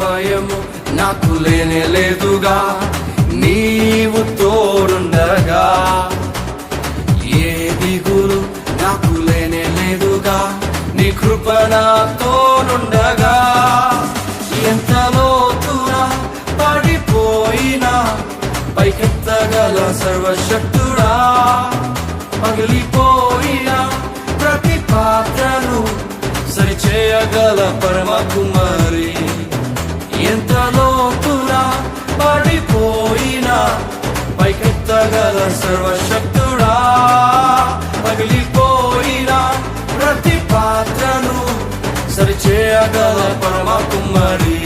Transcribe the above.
భయము నాకు లేనే లేదుగా, నీవు తోడుండగా. ఏ దిగులు నాకు లేనే లేదుగా, నీ కృప నాతోనుండగా. ఎంత లోతునా పడిపోయినా పైకెత్తగల సర్వశక్తుడా, పగిలిపోయిన ప్రతి పాత్రను సరిచేయగల పరమ కుమారి. ఎంత లోతునా పడిపోయినా పైకెత్తగల సర్వశక్తుడా, పగిలిపోయిన ప్రతి పాత్రను సరిచేయగల పరమ కుమారి.